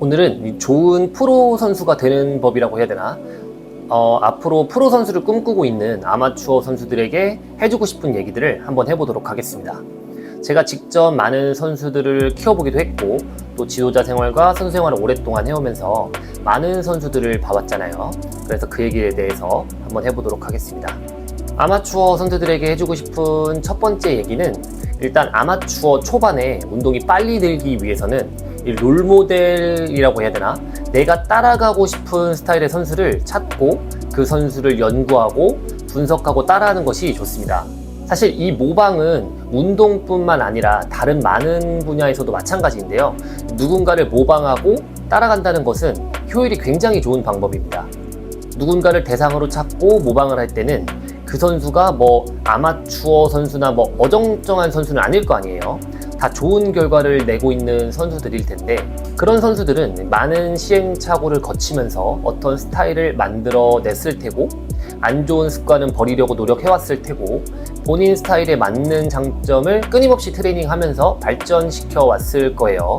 오늘은 좋은 프로 선수가 되는 법이라고 해야 되나? 앞으로 프로 선수를 꿈꾸고 있는 아마추어 선수들에게 해주고 싶은 얘기들을 한번 해보도록 하겠습니다. 제가 직접 많은 선수들을 키워보기도 했고, 또 지도자 생활과 선수 생활을 오랫동안 해오면서 많은 선수들을 봐왔잖아요. 그래서 그 얘기에 대해서 한번 해보도록 하겠습니다. 아마추어 선수들에게 해주고 싶은 첫 번째 얘기는, 일단 아마추어 초반에 운동이 빨리 늘기 위해서는 이 롤모델이라고 해야 되나? 내가 따라가고 싶은 스타일의 선수를 찾고 그 선수를 연구하고 분석하고 따라하는 것이 좋습니다. 사실 이 모방은 운동뿐만 아니라 다른 많은 분야에서도 마찬가지인데요. 누군가를 모방하고 따라간다는 것은 효율이 굉장히 좋은 방법입니다. 누군가를 대상으로 찾고 모방을 할 때는 그 선수가 아마추어 선수나 어정쩡한 선수는 아닐 거 아니에요. 다 좋은 결과를 내고 있는 선수들일 텐데, 그런 선수들은 많은 시행착오를 거치면서 어떤 스타일을 만들어냈을 테고, 안 좋은 습관은 버리려고 노력해왔을 테고, 본인 스타일에 맞는 장점을 끊임없이 트레이닝하면서 발전시켜 왔을 거예요.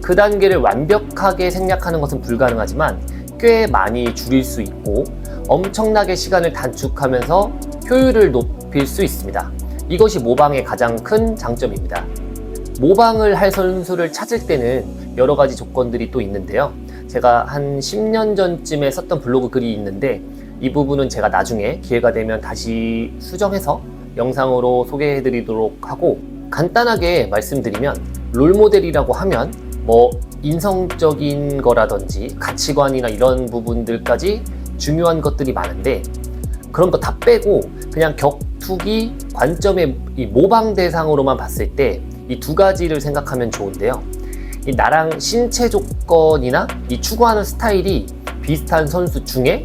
그 단계를 완벽하게 생략하는 것은 불가능하지만 꽤 많이 줄일 수 있고, 엄청나게 시간을 단축하면서 효율을 높일 수 있습니다. 이것이 모방의 가장 큰 장점입니다. 모방을 할 선수를 찾을 때는 여러 가지 조건들이 또 있는데요. 제가 한 10년 전쯤에 썼던 블로그 글이 있는데, 이 부분은 제가 나중에 기회가 되면 다시 수정해서 영상으로 소개해 드리도록 하고, 간단하게 말씀드리면, 롤모델이라고 하면 인성적인 거라든지 가치관이나 이런 부분들까지 중요한 것들이 많은데, 그런 거 다 빼고 그냥 격투기 관점의 이 모방 대상으로만 봤을 때 이 두 가지를 생각하면 좋은데요. 나랑 신체 조건이나 이 추구하는 스타일이 비슷한 선수 중에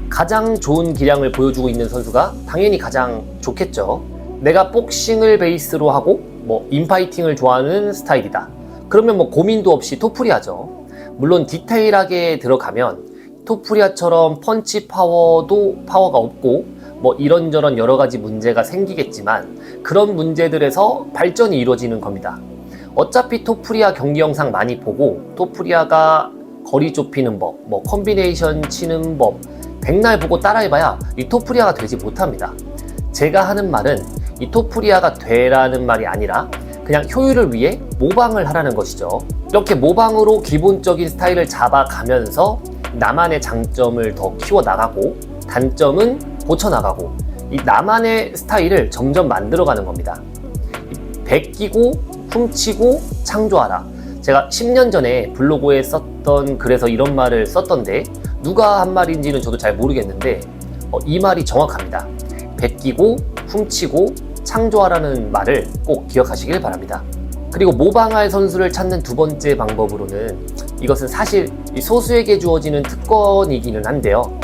가장 좋은 기량을 보여주고 있는 선수가 당연히 가장 좋겠죠. 내가 복싱을 베이스로 하고 인파이팅을 좋아하는 스타일이다. 그러면 고민도 없이 토프리아죠. 물론 디테일하게 들어가면 토프리아처럼 펀치 파워가 없고 이런저런 여러 가지 문제가 생기겠지만, 그런 문제들에서 발전이 이루어지는 겁니다. 어차피 토프리아 경기 영상 많이 보고 토프리아가 거리 좁히는 법, 콤비네이션 치는 법 백날 보고 따라해봐야 이 토프리아가 되지 못합니다. 제가 하는 말은 이 토프리아가 되라는 말이 아니라 그냥 효율을 위해 모방을 하라는 것이죠. 이렇게 모방으로 기본적인 스타일을 잡아가면서 나만의 장점을 더 키워나가고 단점은 고쳐나가고, 이 나만의 스타일을 점점 만들어가는 겁니다. 베끼고 훔치고 창조하라. 제가 10년 전에 블로그에 썼던 글에서 이런 말을 썼던데, 누가 한 말인지는 저도 잘 모르겠는데 이 말이 정확합니다. 베끼고 훔치고 창조하라는 말을 꼭 기억하시길 바랍니다. 그리고 모방할 선수를 찾는 두 번째 방법으로는, 이것은 사실 소수에게 주어지는 특권이기는 한데요.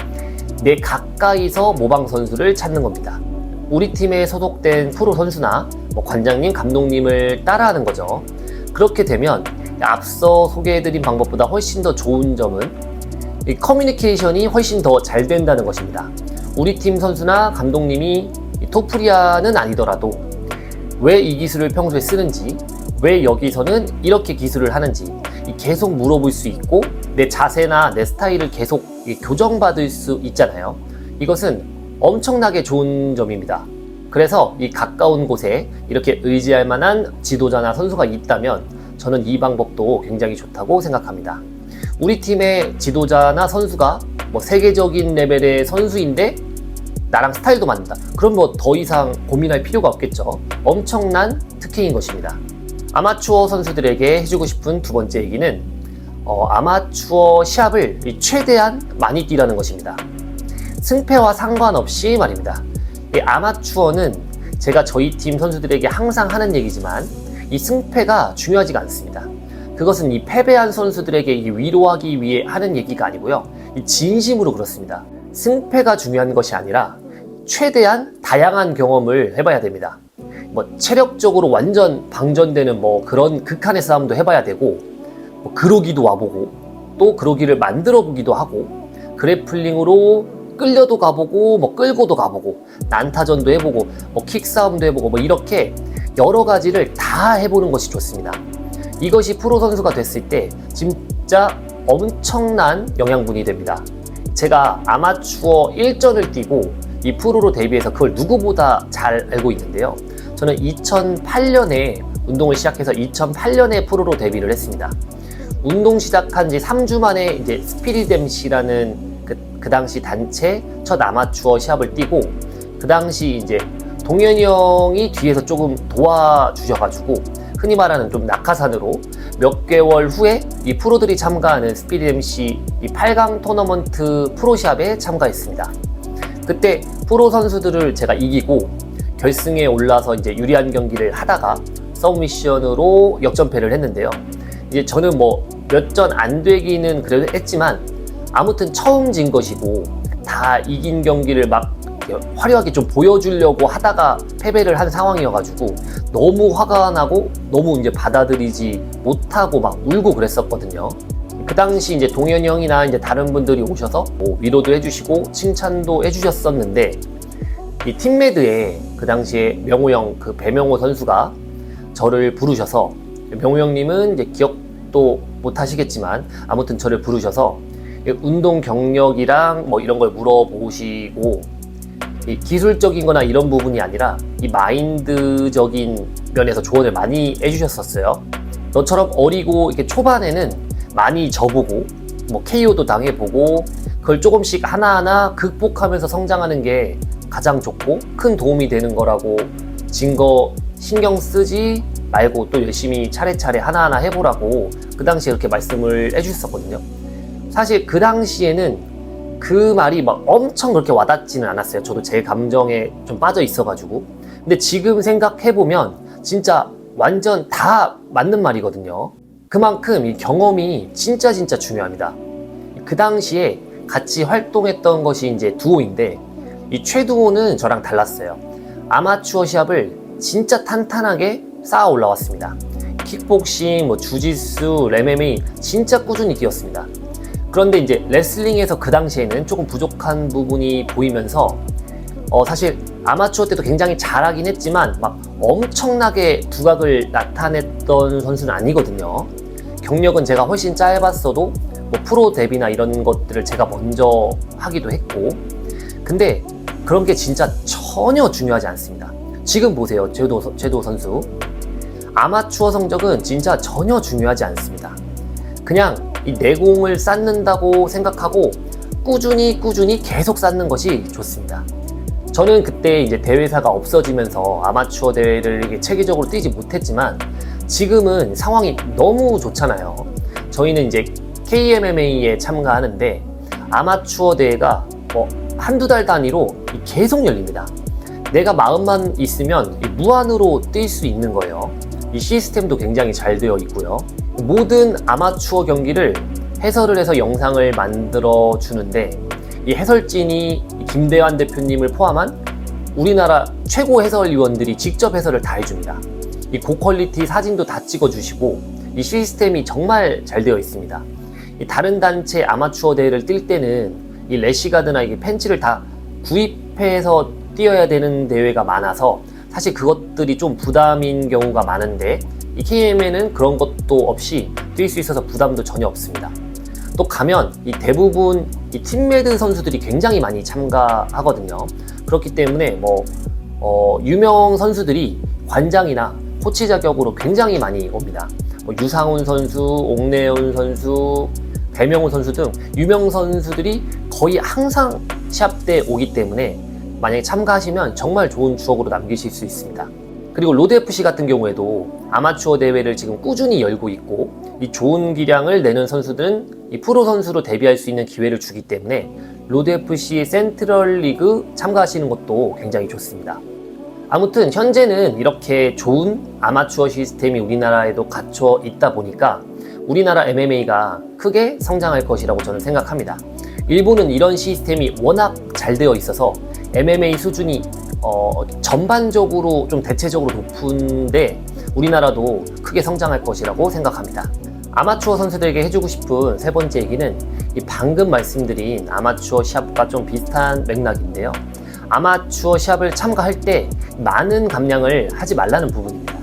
내 가까이서 모방 선수를 찾는 겁니다. 우리 팀에 소속된 프로 선수나 관장님, 감독님을 따라하는 거죠. 그렇게 되면 앞서 소개해드린 방법보다 훨씬 더 좋은 점은 이 커뮤니케이션이 훨씬 더 잘 된다는 것입니다. 우리 팀 선수나 감독님이 토프리아는 아니더라도 왜 이 기술을 평소에 쓰는지, 왜 여기서는 이렇게 기술을 하는지 계속 물어볼 수 있고, 내 자세나 내 스타일을 계속 교정받을 수 있잖아요. 이것은 엄청나게 좋은 점입니다. 그래서 이 가까운 곳에 이렇게 의지할 만한 지도자나 선수가 있다면 저는 이 방법도 굉장히 좋다고 생각합니다. 우리 팀의 지도자나 선수가 세계적인 레벨의 선수인데 나랑 스타일도 맞는다. 그럼 더 이상 고민할 필요가 없겠죠. 엄청난 특혜인 것입니다. 아마추어 선수들에게 해주고 싶은 두 번째 얘기는 아마추어 시합을 최대한 많이 뛰라는 것입니다. 승패와 상관없이 말입니다. 이 아마추어는 제가 저희 팀 선수들에게 항상 하는 얘기지만, 이 승패가 중요하지가 않습니다. 그것은 이 패배한 선수들에게 위로하기 위해 하는 얘기가 아니고요. 진심으로 그렇습니다. 승패가 중요한 것이 아니라 최대한 다양한 경험을 해봐야 됩니다. 체력적으로 완전 방전되는 그런 극한의 싸움도 해봐야 되고, 그러기도 와보고, 또 그러기를 만들어 보기도 하고, 그래플링으로 끌려도 가보고, 끌고도 가보고, 난타전도 해보고, 킥싸움도 해보고, 이렇게 여러 가지를 다 해보는 것이 좋습니다. 이것이 프로 선수가 됐을 때 진짜 엄청난 영양분이 됩니다. 제가 아마추어 1전을 뛰고 이 프로로 데뷔해서 그걸 누구보다 잘 알고 있는데요. 저는 2008년에 운동을 시작해서 2008년에 프로로 데뷔를 했습니다. 운동 시작한 지 3주 만에 이제 스피릿 MC라는 그 당시 단체 첫 아마추어 시합을 뛰고, 그 당시 이제 동현이 형이 뒤에서 조금 도와주셔가지고 흔히 말하는 좀 낙하산으로 몇 개월 후에 이 프로들이 참가하는 스피릿 MC 이 8강 토너먼트 프로 시합에 참가했습니다. 그때 프로 선수들을 제가 이기고 결승에 올라서 이제 유리한 경기를 하다가 서브미션으로 역전패를 했는데요. 이제 저는 뭐 몇 전 안 되기는 그래도 했지만 아무튼 처음 진 것이고 다 이긴 경기를 막 화려하게 좀 보여주려고 하다가 패배를 한 상황이어가지고 너무 화가 나고 너무 이제 받아들이지 못하고 막 울고 그랬었거든요. 그 당시 이제 동현이 형이나 이제 다른 분들이 오셔서 뭐 위로도 해주시고 칭찬도 해주셨었는데, 이 팀메드에 그 당시에 명호 형, 그 배명호 선수가 저를 부르셔서, 명호 형님은 이제 기억도 못 하시겠지만 아무튼 저를 부르셔서 운동 경력이랑 뭐 이런 걸 물어보시고, 이 기술적인 거나 이런 부분이 아니라 이 마인드적인 면에서 조언을 많이 해주셨었어요. 너처럼 어리고 이렇게 초반에는 많이 져보고 뭐 KO도 당해보고 그걸 조금씩 하나하나 극복하면서 성장하는 게 가장 좋고 큰 도움이 되는 거라고, 진 거 신경 쓰지 말고 또 열심히 차례차례 하나하나 해보라고 그 당시에 그렇게 말씀을 해주셨었거든요. 사실 그 당시에는 그 말이 막 엄청 그렇게 와닿지는 않았어요. 저도 제 감정에 좀 빠져 있어가지고. 근데 지금 생각해보면 진짜 완전 다 맞는 말이거든요. 그만큼 이 경험이 진짜 중요합니다. 그 당시에 같이 활동했던 것이 이제 두오인데, 이 최두오는 저랑 달랐어요. 아마추어 시합을 진짜 탄탄하게 쌓아 올라왔습니다. 킥복싱, 뭐 주짓수, MMA 진짜 꾸준히 뛰었습니다. 그런데 이제 레슬링에서 그 당시에는 조금 부족한 부분이 보이면서 사실 아마추어 때도 굉장히 잘하긴 했지만 막 엄청나게 두각을 나타냈던 선수는 아니거든요. 경력은 제가 훨씬 짧았어도 뭐 프로 데뷔나 이런 것들을 제가 먼저 하기도 했고, 근데 그런 게 진짜 전혀 중요하지 않습니다. 지금 보세요. 제도 선수 아마추어 성적은 진짜 전혀 중요하지 않습니다. 그냥 이 내공을 쌓는다고 생각하고 꾸준히 계속 쌓는 것이 좋습니다. 저는 그때 이제 대회사가 없어지면서 아마추어 대회를 체계적으로 뛰지 못했지만 지금은 상황이 너무 좋잖아요. 저희는 이제 KMMA에 참가하는데 아마추어 대회가 뭐 한두 달 단위로 계속 열립니다. 내가 마음만 있으면 무한으로 뛸 수 있는 거예요. 이 시스템도 굉장히 잘 되어 있고요. 모든 아마추어 경기를 해설을 해서 영상을 만들어 주는데, 이 해설진이 김대환 대표님을 포함한 우리나라 최고 해설위원들이 직접 해설을 다 해줍니다. 이 고퀄리티 사진도 다 찍어주시고 이 시스템이 정말 잘 되어 있습니다. 이 다른 단체 아마추어 대회를 뛸 때는 이 래시가드나 이 팬츠를 다 구입해서 뛰어야 되는 대회가 많아서 사실 그것들이 좀 부담인 경우가 많은데, 이 KM에는 그런 것도 없이 뛸 수 있어서 부담도 전혀 없습니다. 또 가면 이 대부분 이 팀메드 선수들이 굉장히 많이 참가하거든요. 그렇기 때문에 유명 선수들이 관장이나 코치 자격으로 굉장히 많이 옵니다. 유상훈 선수, 옥내훈 선수, 배명호 선수 등 유명 선수들이 거의 항상 시합 때 오기 때문에 만약에 참가하시면 정말 좋은 추억으로 남기실 수 있습니다. 그리고 로드FC 같은 경우에도 아마추어 대회를 지금 꾸준히 열고 있고, 이 좋은 기량을 내는 선수들은 이 프로 선수로 데뷔할 수 있는 기회를 주기 때문에 로드FC 센트럴 리그 참가하시는 것도 굉장히 좋습니다. 아무튼 현재는 이렇게 좋은 아마추어 시스템이 우리나라에도 갖춰 있다 보니까 우리나라 MMA가 크게 성장할 것이라고 저는 생각합니다. 일본은 이런 시스템이 워낙 잘 되어 있어서 MMA 수준이 전반적으로 좀 대체적으로 높은데 우리나라도 크게 성장할 것이라고 생각합니다. 아마추어 선수들에게 해주고 싶은 세 번째 얘기는 이 방금 말씀드린 아마추어 시합과 좀 비슷한 맥락인데요. 아마추어 시합을 참가할 때 많은 감량을 하지 말라는 부분입니다.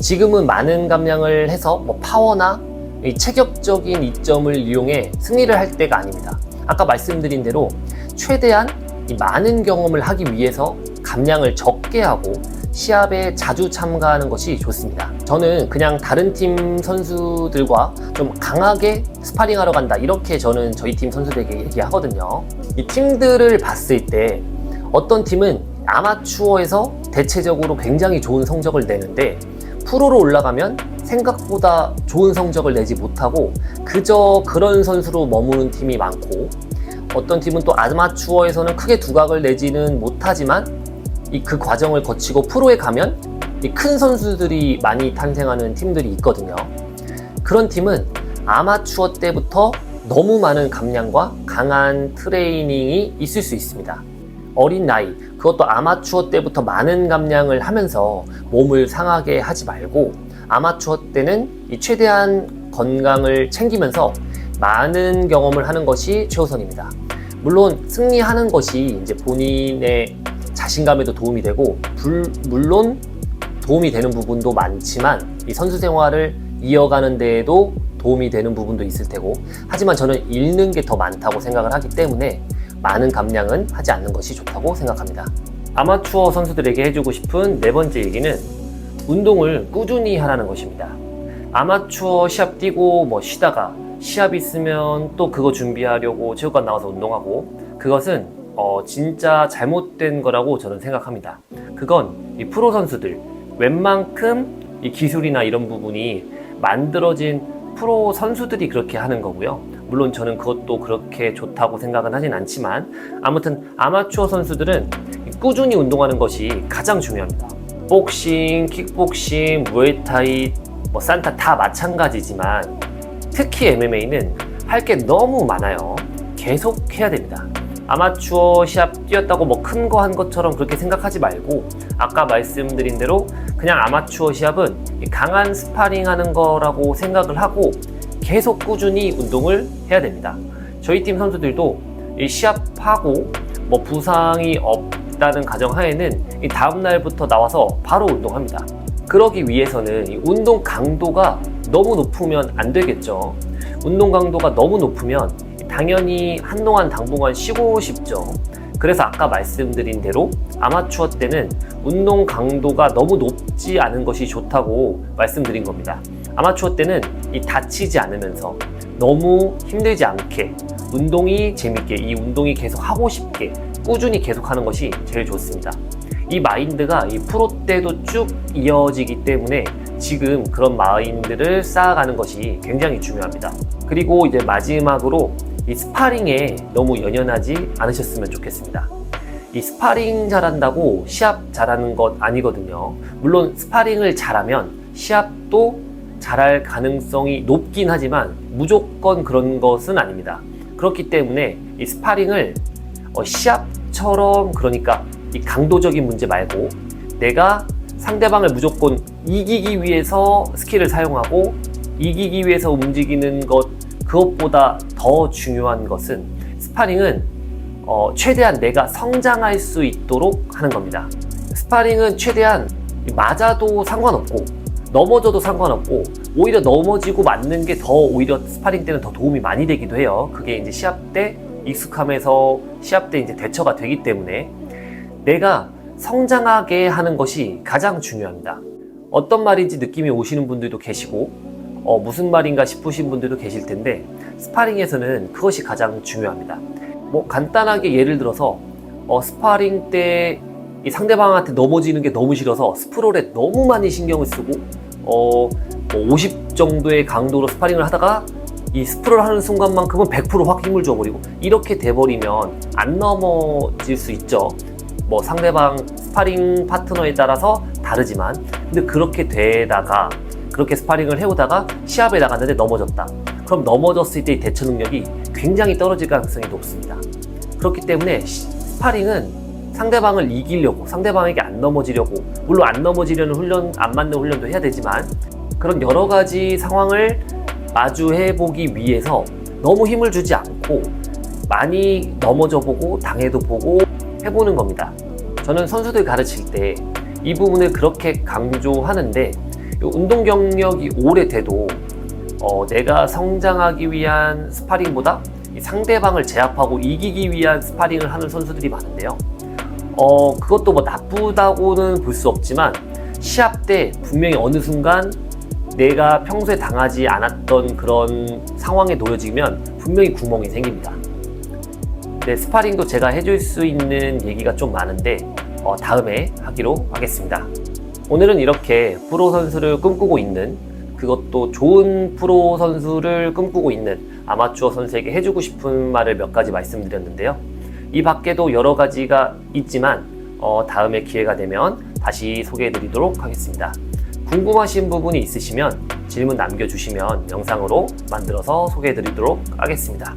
지금은 많은 감량을 해서 파워나 이 체격적인 이점을 이용해 승리를 할 때가 아닙니다. 아까 말씀드린 대로 최대한 이 많은 경험을 하기 위해서 감량을 적게 하고 시합에 자주 참가하는 것이 좋습니다. 저는 그냥 다른 팀 선수들과 좀 강하게 스파링하러 간다, 이렇게 저는 저희 팀 선수들에게 얘기하거든요. 이 팀들을 봤을 때 어떤 팀은 아마추어에서 대체적으로 굉장히 좋은 성적을 내는데 프로로 올라가면 생각보다 좋은 성적을 내지 못하고 그저 그런 선수로 머무는 팀이 많고, 어떤 팀은 또 아마추어에서는 크게 두각을 내지는 못하지만 그 과정을 거치고 프로에 가면 큰 선수들이 많이 탄생하는 팀들이 있거든요. 그런 팀은 아마추어 때부터 너무 많은 감량과 강한 트레이닝이 있을 수 있습니다. 어린 나이, 그것도 아마추어 때부터 많은 감량을 하면서 몸을 상하게 하지 말고 아마추어 때는 최대한 건강을 챙기면서 많은 경험을 하는 것이 최우선입니다. 물론 승리하는 것이 이제 본인의 자신감에도 도움이 되고 물론 도움이 되는 부분도 많지만 이 선수 생활을 이어가는 데에도 도움이 되는 부분도 있을 테고, 하지만 저는 잃는 게 더 많다고 생각을 하기 때문에 많은 감량은 하지 않는 것이 좋다고 생각합니다. 아마추어 선수들에게 해주고 싶은 네 번째 얘기는 운동을 꾸준히 하라는 것입니다. 아마추어 시합 뛰고 쉬다가 시합 있으면 또 그거 준비하려고 체육관 나와서 운동하고, 그것은 진짜 잘못된 거라고 저는 생각합니다. 그건 이 프로 선수들, 웬만큼 이 기술이나 이런 부분이 만들어진 프로 선수들이 그렇게 하는 거고요. 물론 저는 그것도 그렇게 좋다고 생각은 하진 않지만, 아무튼 아마추어 선수들은 꾸준히 운동하는 것이 가장 중요합니다. 복싱, 킥복싱, 무에타이, 산타 다 마찬가지지만 특히 MMA는 할 게 너무 많아요. 계속 해야 됩니다. 아마추어 시합 뛰었다고 큰 거 한 것처럼 그렇게 생각하지 말고, 아까 말씀드린 대로 그냥 아마추어 시합은 강한 스파링 하는 거라고 생각을 하고 계속 꾸준히 운동을 해야 됩니다. 저희 팀 선수들도 이 시합하고 부상이 없다는 가정하에는 이 다음 날부터 나와서 바로 운동합니다. 그러기 위해서는 이 운동 강도가 너무 높으면 안 되겠죠. 운동 강도가 너무 높으면 당연히 한동안 당분간 쉬고 싶죠. 그래서 아까 말씀드린 대로 아마추어 때는 운동 강도가 너무 높지 않은 것이 좋다고 말씀드린 겁니다. 아마추어 때는 다치지 않으면서 너무 힘들지 않게 운동이 재밌게, 이 운동이 계속 하고 싶게 꾸준히 계속 하는 것이 제일 좋습니다. 이 마인드가 이 프로 때도 쭉 이어지기 때문에 지금 그런 마인드를 쌓아가는 것이 굉장히 중요합니다. 그리고 이제 마지막으로 이 스파링에 너무 연연하지 않으셨으면 좋겠습니다. 이 스파링 잘한다고 시합 잘하는 것 아니거든요. 물론 스파링을 잘하면 시합도 잘할 가능성이 높긴 하지만 무조건 그런 것은 아닙니다. 그렇기 때문에 이 스파링을 시합처럼, 그러니까 이 강도적인 문제 말고 내가 상대방을 무조건 이기기 위해서 스킬을 사용하고 이기기 위해서 움직이는 것, 그것보다 더 중요한 것은 스파링은 최대한 내가 성장할 수 있도록 하는 겁니다. 스파링은 최대한 맞아도 상관없고 넘어져도 상관없고, 오히려 넘어지고 맞는 게 더 오히려 스파링 때는 더 도움이 많이 되기도 해요. 그게 이제 시합 때 익숙하면서 시합 때 이제 대처가 되기 때문에 내가 성장하게 하는 것이 가장 중요합니다. 어떤 말인지 느낌이 오시는 분들도 계시고 무슨 말인가 싶으신 분들도 계실 텐데, 스파링에서는 그것이 가장 중요합니다. 간단하게 예를 들어서 스파링 때 이 상대방한테 넘어지는 게 너무 싫어서 스프롤에 너무 많이 신경을 쓰고 50 정도의 강도로 스파링을 하다가 이 스프롤 하는 순간만큼은 100% 확 힘을 줘버리고, 이렇게 돼버리면 안 넘어질 수 있죠. 상대방 스파링 파트너에 따라서 다르지만, 근데 그렇게 되다가 그렇게 스파링을 해오다가 시합에 나갔는데 넘어졌다. 그럼 넘어졌을 때의 대처 능력이 굉장히 떨어질 가능성이 높습니다. 그렇기 때문에 스파링은 상대방을 이기려고, 상대방에게 안 넘어지려고, 물론 안 넘어지려는 훈련, 안 맞는 훈련도 해야 되지만 그런 여러 가지 상황을 마주해 보기 위해서 너무 힘을 주지 않고 많이 넘어져 보고 당해도 보고 해보는 겁니다. 저는 선수들 가르칠 때 이 부분을 그렇게 강조하는데, 운동 경력이 오래돼도 내가 성장하기 위한 스파링보다 이 상대방을 제압하고 이기기 위한 스파링을 하는 선수들이 많은데요. 그것도 뭐 나쁘다고는 볼 수 없지만 시합 때 분명히 어느 순간 내가 평소에 당하지 않았던 그런 상황에 놓여지면 분명히 구멍이 생깁니다. 네, 스파링도 제가 해줄 수 있는 얘기가 좀 많은데 다음에 하기로 하겠습니다. 오늘은 이렇게 프로 선수를 꿈꾸고 있는, 그것도 좋은 프로 선수를 꿈꾸고 있는 아마추어 선수에게 해주고 싶은 말을 몇 가지 말씀드렸는데요. 이 밖에도 여러 가지가 있지만 다음에 기회가 되면 다시 소개해드리도록 하겠습니다. 궁금하신 부분이 있으시면 질문 남겨주시면 영상으로 만들어서 소개해드리도록 하겠습니다.